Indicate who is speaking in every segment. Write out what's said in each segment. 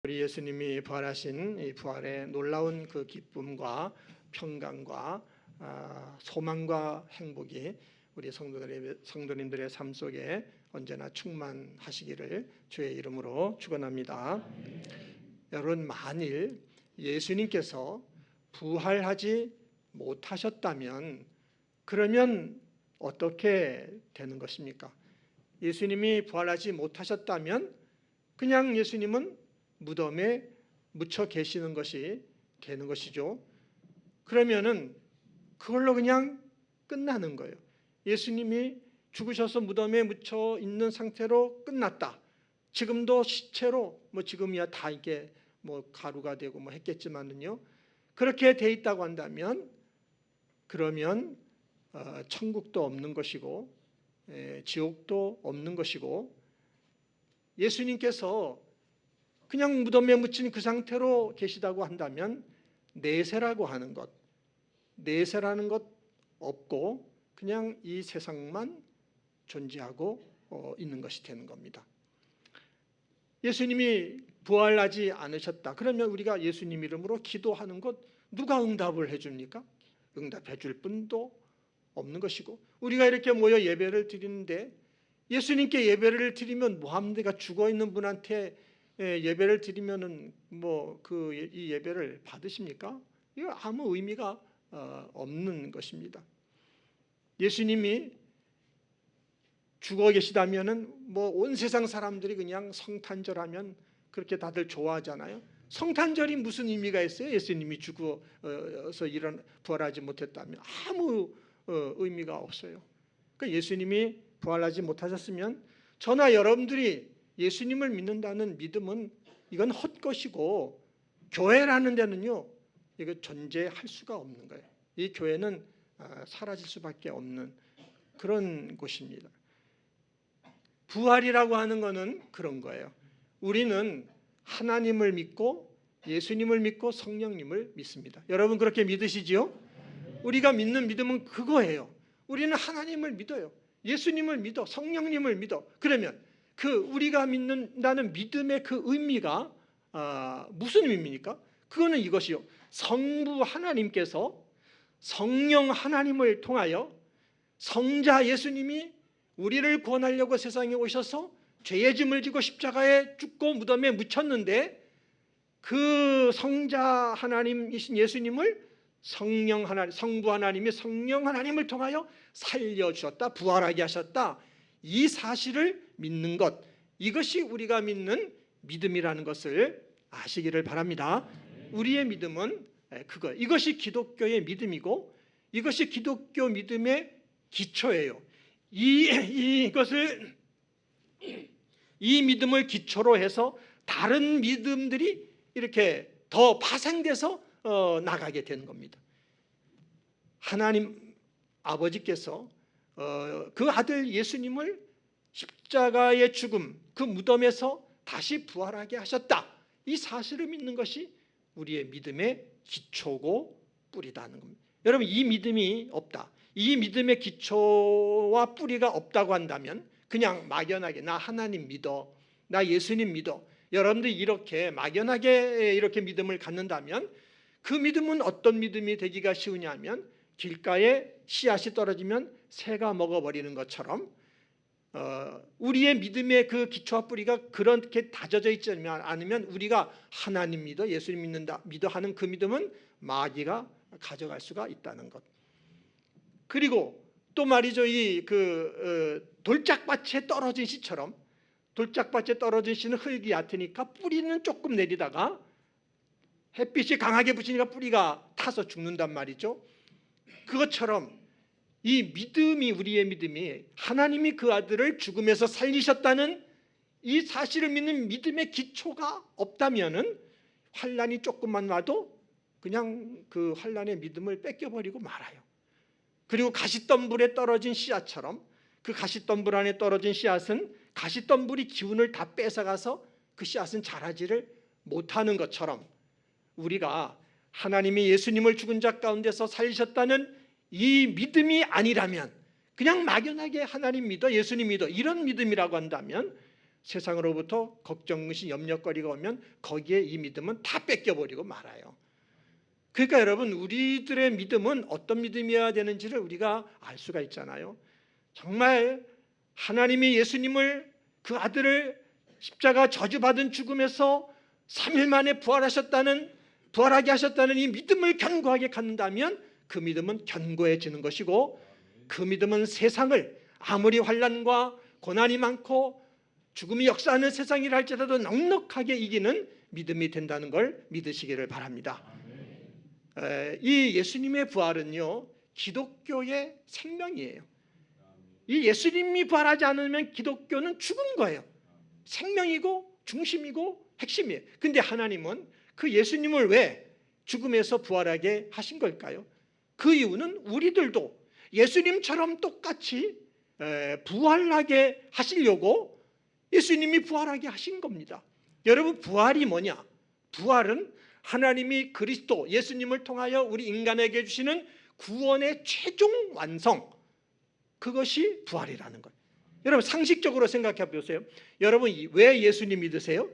Speaker 1: 우리 예수님이 부활하신 이 부활의 놀라운 그 기쁨과 평강과 소망과 행복이 우리 성도님들의 삶 속에 언제나 충만하시기를 주의 이름으로 축원합니다. 여러분, 만일 예수님께서 부활하지 못하셨다면 그러면 어떻게 되는 것입니까? 예수님이 부활하지 못하셨다면 그냥 예수님은 무덤에 묻혀 계시는 것이 되는 것이죠. 그러면은 그걸로 그냥 끝나는 거예요. 예수님이 죽으셔서 무덤에 묻혀 있는 상태로 끝났다. 지금도 시체로 지금이야 다 이게 가루가 되고 했겠지만은요. 그렇게 돼 있다고 한다면 그러면 천국도 없는 것이고 지옥도 없는 것이고 예수님께서 그냥 무덤에 묻힌 그 상태로 계시다고 한다면 내세라고 하는 것, 내세라는 것 없고 그냥 이 세상만 존재하고 있는 것이 되는 겁니다. 예수님이 부활하지 않으셨다. 그러면 우리가 예수님 이름으로 기도하는 것 누가 응답을 해줍니까? 응답해 줄 분도 없는 것이고 우리가 이렇게 모여 예배를 드리는데 예수님께 예배를 드리면 뭐합니까? 죽어있는 분한테 예배를 드리면은 이 예배를 받으십니까? 이거 아무 의미가 없는 것입니다. 예수님이 죽어 계시다면은 온 세상 사람들이 그냥 성탄절하면 그렇게 다들 좋아하잖아요. 성탄절이 무슨 의미가 있어요? 예수님이 죽어서 부활하지 못했다면 아무 의미가 없어요. 그러니까 예수님이 부활하지 못하셨으면 저나 여러분들이 예수님을 믿는다는 믿음은 이건 헛것이고 교회라는 데는요 이거 존재할 수가 없는 거예요. 이 교회는 사라질 수밖에 없는 그런 곳입니다. 부활이라고 하는 것은 그런 거예요. 우리는 하나님을 믿고 예수님을 믿고 성령님을 믿습니다. 여러분 그렇게 믿으시지요? 우리가 믿는 믿음은 그거예요. 우리는 하나님을 믿어요. 예수님을 믿어. 성령님을 믿어. 그러면 우리가 믿는다는 믿음의 그 의미가 무슨 의미입니까? 그거는 이것이요. 성부 하나님께서 성령 하나님을 통하여 성자 예수님이 우리를 구원하려고 세상에 오셔서 죄의 짐을 지고 십자가에 죽고 무덤에 묻혔는데 그 성자 하나님이신 예수님을 성부 하나님이 성령 하나님을 통하여 살려주셨다, 부활하게 하셨다. 이 사실을 믿는 것, 이것이 우리가 믿는 믿음이라는 것을 아시기를 바랍니다. 우리의 믿음은 이것이 기독교의 믿음이고 이것이 기독교 믿음의 기초예요. 이 믿음을 기초로 해서 다른 믿음들이 이렇게 더 파생돼서 나가게 되는 겁니다. 하나님 아버지께서 그 아들 예수님을 십자가의 죽음, 그 무덤에서 다시 부활하게 하셨다. 이 사실을 믿는 것이 우리의 믿음의 기초고 뿌리다는 겁니다. 여러분, 이 믿음이 없다. 이 믿음의 기초와 뿌리가 없다고 한다면 그냥 막연하게 나 하나님 믿어, 나 예수님 믿어. 여러분들이 이렇게 막연하게 이렇게 믿음을 갖는다면 그 믿음은 어떤 믿음이 되기가 쉬우냐면 길가에 씨앗이 떨어지면 새가 먹어버리는 것처럼 우리의 믿음의 그 기초와 뿌리가 그렇게 다져져 있지 않으면 우리가 하나님 믿어, 예수님 믿어 하는 그 믿음은 마귀가 가져갈 수가 있다는 것. 그리고 또 말이죠, 돌짝밭에 떨어진 씨처럼 돌짝밭에 떨어진 씨는 흙이 얕으니까 뿌리는 조금 내리다가 햇빛이 강하게 부치니까 뿌리가 타서 죽는단 말이죠. 그것처럼 이 믿음이, 우리의 믿음이 하나님이 그 아들을 죽음에서 살리셨다는 이 사실을 믿는 믿음의 기초가 없다면은 환난이 조금만 와도 그냥 그 환난의 믿음을 뺏겨버리고 말아요. 그리고 가시덤불에 떨어진 씨앗처럼 그 가시덤불 안에 떨어진 씨앗은 가시덤불이 기운을 다 뺏어가서 그 씨앗은 자라지를 못하는 것처럼 우리가 하나님이 예수님을 죽은 자 가운데서 살리셨다는 이 믿음이 아니라면 그냥 막연하게 하나님 믿어, 예수님 믿어 이런 믿음이라고 한다면 세상으로부터 걱정, 의심, 염려거리가 오면 거기에 이 믿음은 다 뺏겨버리고 말아요. 그러니까 여러분, 우리들의 믿음은 어떤 믿음이어야 되는지를 우리가 알 수가 있잖아요. 정말 하나님이 예수님을, 그 아들을 십자가 저주받은 죽음에서 3일 만에 부활하게 하셨다는 이 믿음을 견고하게 갖는다면 그 믿음은 견고해지는 것이고, 그 믿음은 세상을 아무리 환난과 고난이 많고 죽음이 역사하는 세상이라 할지라도 넉넉하게 이기는 믿음이 된다는 걸 믿으시기를 바랍니다. 이 예수님의 부활은요, 기독교의 생명이에요. 이 예수님이 부활하지 않으면 기독교는 죽은 거예요. 생명이고 중심이고 핵심이에요. 근데 하나님은 그 예수님을 왜 죽음에서 부활하게 하신 걸까요? 그 이유는 우리들도 예수님처럼 똑같이 부활하게 하시려고 예수님이 부활하게 하신 겁니다. 여러분, 부활이 뭐냐? 부활은 하나님이 그리스도 예수님을 통하여 우리 인간에게 주시는 구원의 최종 완성, 그것이 부활이라는 거예요. 여러분, 상식적으로 생각해 보세요. 여러분, 왜 예수님 믿으세요?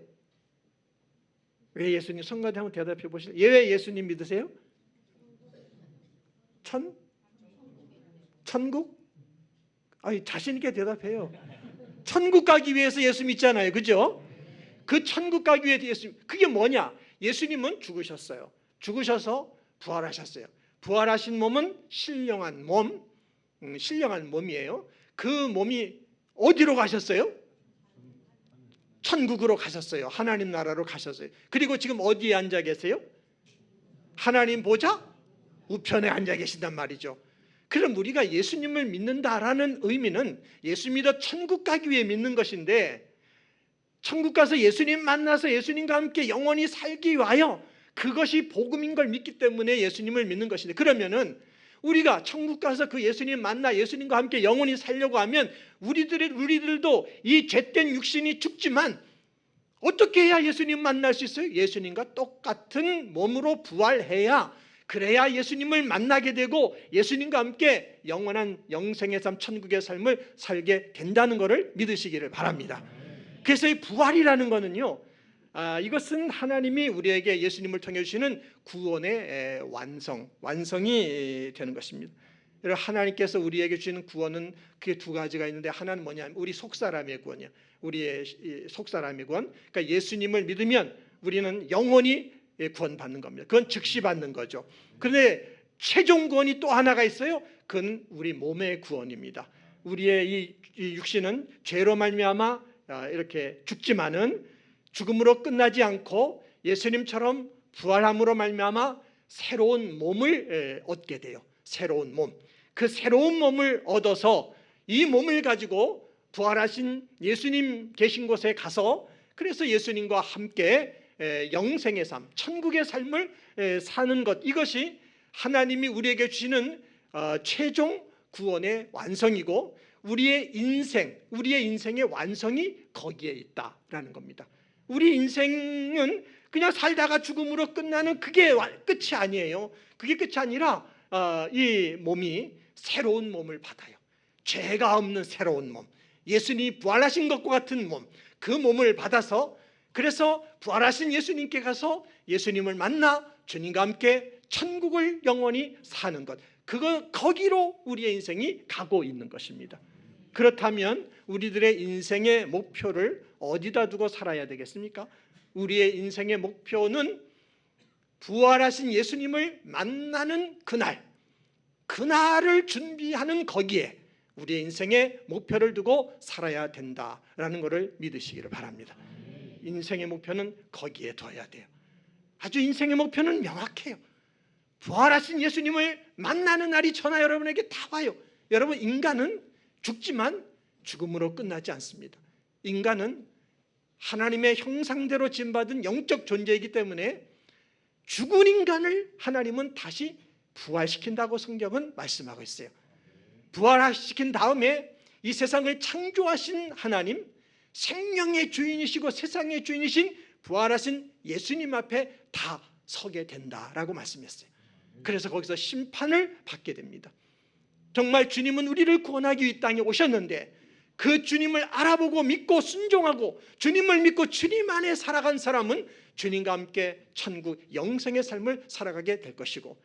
Speaker 1: 왜 예수님? 성가대 한번 대답해 보실래요? 왜 예수님 믿으세요? 천국? 자신 있게 대답해요. 천국 가기 위해서 예수 믿잖아요, 그죠? 그 천국 가기 위해서 예수, 그게 뭐냐? 예수님은 죽으셨어요. 죽으셔서 부활하셨어요. 부활하신 몸은 신령한 몸이에요. 그 몸이 어디로 가셨어요? 천국으로 가셨어요. 하나님 나라로 가셨어요. 그리고 지금 어디에 앉아 계세요? 하나님 보좌 우편에 앉아 계신단 말이죠. 그럼 우리가 예수님을 믿는다라는 의미는 예수 믿어 천국 가기 위해 믿는 것인데, 천국 가서 예수님 만나서 예수님과 함께 영원히 살기 위하여, 그것이 복음인 걸 믿기 때문에 예수님을 믿는 것인데, 그러면은 우리가 천국 가서 그 예수님 만나 예수님과 함께 영원히 살려고 하면 우리들도 이 죄된 육신이 죽지만 어떻게 해야 예수님 만날 수 있어요? 예수님과 똑같은 몸으로 부활해야, 그래야 예수님을 만나게 되고 예수님과 함께 영원한 영생의 삶, 천국의 삶을 살게 된다는 것을 믿으시기를 바랍니다. 그래서 이 부활이라는 것은요, 이것은 하나님이 우리에게 예수님을 통해 주시는 구원의 완성이 되는 것입니다. 하나님께서 우리에게 주시는 구원은 그게 두 가지가 있는데, 하나는 뭐냐면 우리 속사람의 구원이야. 우리의 속사람의 구원. 그러니까 예수님을 믿으면 우리는 영원히 구원받는 겁니다. 그건 즉시 받는 거죠. 그런데 최종 구원이 또 하나가 있어요. 그건 우리 몸의 구원입니다. 우리의 이 육신은 죄로 말미암아 이렇게 죽지만은 죽음으로 끝나지 않고 예수님처럼 부활함으로 말미암아 새로운 몸을 얻게 돼요. 새로운 몸. 그 새로운 몸을 얻어서 이 몸을 가지고 부활하신 예수님 계신 곳에 가서, 그래서 예수님과 함께 영생의 삶, 천국의 삶을 사는 것, 이것이 하나님이 우리에게 주시는 최종 구원의 완성이고, 우리의 인생의 완성이 거기에 있다라는 겁니다. 우리 인생은 그냥 살다가 죽음으로 끝나는 그게 끝이 아니에요. 그게 끝이 아니라 이 몸이 새로운 몸을 받아요. 죄가 없는 새로운 몸, 예수님이 부활하신 것과 같은 몸, 그 몸을 받아서, 그래서 부활하신 예수님께 가서 예수님을 만나 주님과 함께 천국을 영원히 사는 것, 거기로 우리의 인생이 가고 있는 것입니다. 그렇다면 우리들의 인생의 목표를 어디다 두고 살아야 되겠습니까? 우리의 인생의 목표는 부활하신 예수님을 만나는 그날을 준비하는 거기에 우리의 인생의 목표를 두고 살아야 된다라는 것을 믿으시기를 바랍니다. 인생의 목표는 거기에 둬야 돼요. 아주 인생의 목표는 명확해요. 부활하신 예수님을 만나는 날이 저나 여러분에게 다 와요. 여러분, 인간은 죽지만 죽음으로 끝나지 않습니다. 인간은 하나님의 형상대로 지음받은 영적 존재이기 때문에 죽은 인간을 하나님은 다시 부활시킨다고 성경은 말씀하고 있어요. 부활시킨 다음에 이 세상을 창조하신 하나님, 생명의 주인이시고 세상의 주인이신 부활하신 예수님 앞에 다 서게 된다라고 말씀했어요. 그래서 거기서 심판을 받게 됩니다. 정말 주님은 우리를 구원하기 위해 이 땅에 오셨는데, 그 주님을 알아보고 믿고 순종하고 주님을 믿고 주님 안에 살아간 사람은 주님과 함께 천국 영생의 삶을 살아가게 될 것이고,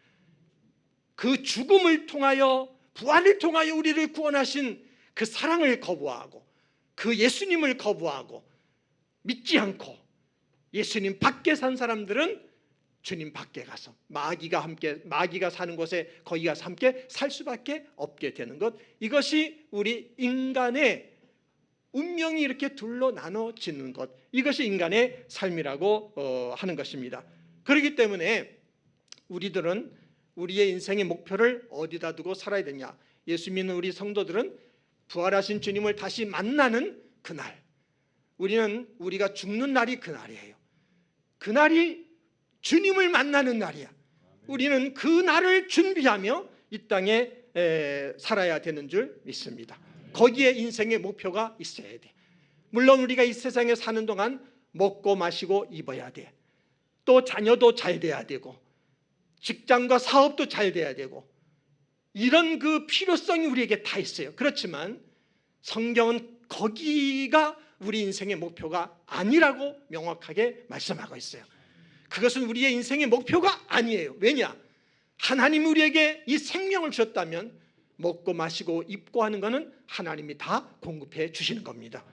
Speaker 1: 그 죽음을 통하여 부활을 통하여 우리를 구원하신 그 사랑을 거부하고 그 예수님을 거부하고 믿지 않고 예수님 밖에 산 사람들은 주님 밖에 가서 마귀가 사는 곳에 거기 가서 함께 살 수밖에 없게 되는 것, 이것이 우리 인간의 운명이 이렇게 둘로 나눠지는 것, 이것이 인간의 삶이라고 하는 것입니다. 그렇기 때문에 우리들은 우리의 인생의 목표를 어디다 두고 살아야 되냐? 예수 믿는 우리 성도들은 부활하신 주님을 다시 만나는 그날, 우리가 죽는 날이 그날이에요. 그날이 주님을 만나는 날이야. 우리는 그 날을 준비하며 이 땅에 살아야 되는 줄 믿습니다. 거기에 인생의 목표가 있어야 돼. 물론 우리가 이 세상에 사는 동안 먹고 마시고 입어야 돼. 또 자녀도 잘 돼야 되고 직장과 사업도 잘 돼야 되고, 이런 그 필요성이 우리에게 다 있어요. 그렇지만 성경은 거기가 우리 인생의 목표가 아니라고 명확하게 말씀하고 있어요. 그것은 우리의 인생의 목표가 아니에요. 왜냐? 하나님이 우리에게 이 생명을 주셨다면 먹고 마시고 입고 하는 것은 하나님이 다 공급해 주시는 겁니다.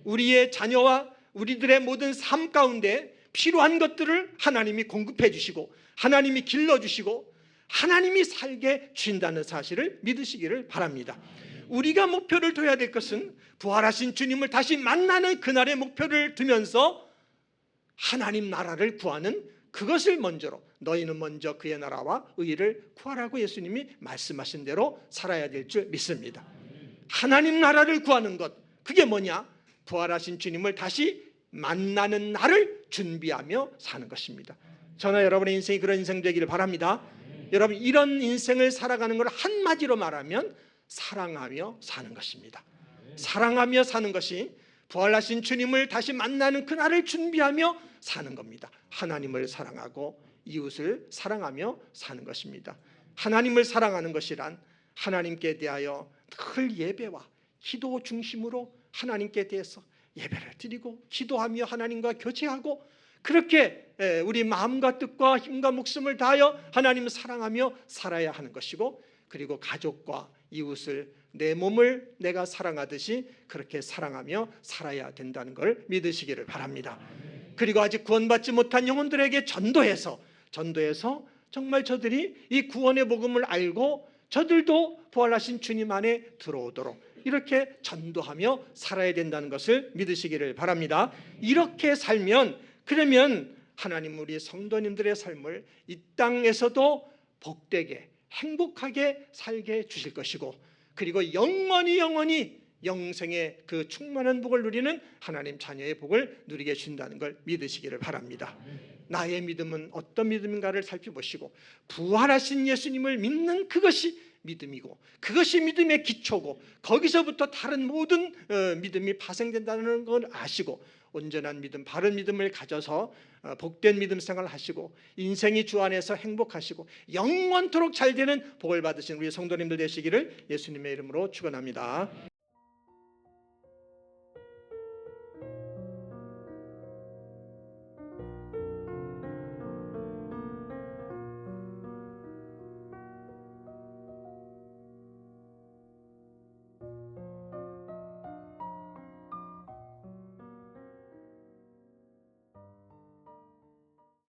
Speaker 1: 우리의 자녀와 우리들의 모든 삶 가운데 필요한 것들을 하나님이 공급해 주시고 하나님이 길러주시고 하나님이 살게 주신다는 사실을 믿으시기를 바랍니다. 우리가 목표를 둬야 될 것은 부활하신 주님을 다시 만나는 그날의 목표를 두면서 하나님 나라를 구하는 그것을 먼저로, 너희는 먼저 그의 나라와 의를 구하라고 예수님이 말씀하신 대로 살아야 될 줄 믿습니다. 하나님 나라를 구하는 것, 그게 뭐냐? 부활하신 주님을 다시 만나는 날을 준비하며 사는 것입니다. 저는 여러분의 인생이 그런 인생 되기를 바랍니다. 여러분, 이런 인생을 살아가는 걸 한마디로 말하면 사랑하며 사는 것입니다. 사랑하며 사는 것이 부활하신 주님을 다시 만나는 그날을 준비하며 사는 겁니다. 하나님을 사랑하고 이웃을 사랑하며 사는 것입니다. 하나님을 사랑하는 것이란 하나님께 대하여 늘 예배와 기도 중심으로 하나님께 대해서 예배를 드리고 기도하며 하나님과 교제하고, 그렇게 우리 마음과 뜻과 힘과 목숨을 다하여 하나님을 사랑하며 살아야 하는 것이고, 그리고 가족과 이웃을 내 몸을 내가 사랑하듯이 그렇게 사랑하며 살아야 된다는 걸 믿으시기를 바랍니다. 그리고 아직 구원받지 못한 영혼들에게 전도해서 정말 저들이 이 구원의 복음을 알고 저들도 부활하신 주님 안에 들어오도록 이렇게 전도하며 살아야 된다는 것을 믿으시기를 바랍니다. 이렇게 살면, 그러면 하나님 우리 성도님들의 삶을 이 땅에서도 복되게 행복하게 살게 주실 것이고, 그리고 영원히 영생의 그 충만한 복을 누리는 하나님 자녀의 복을 누리게 주신다는 걸 믿으시기를 바랍니다. 나의 믿음은 어떤 믿음인가를 살펴보시고 부활하신 예수님을 믿는 그것이 믿음이고 그것이 믿음의 기초고, 거기서부터 다른 모든 믿음이 파생된다는 걸 아시고 온전한 믿음, 바른 믿음을 가져서 복된 믿음 생활을 하시고 인생이 주 안에서 행복하시고 영원토록 잘 되는 복을 받으신 우리 성도님들 되시기를 예수님의 이름으로 축원합니다.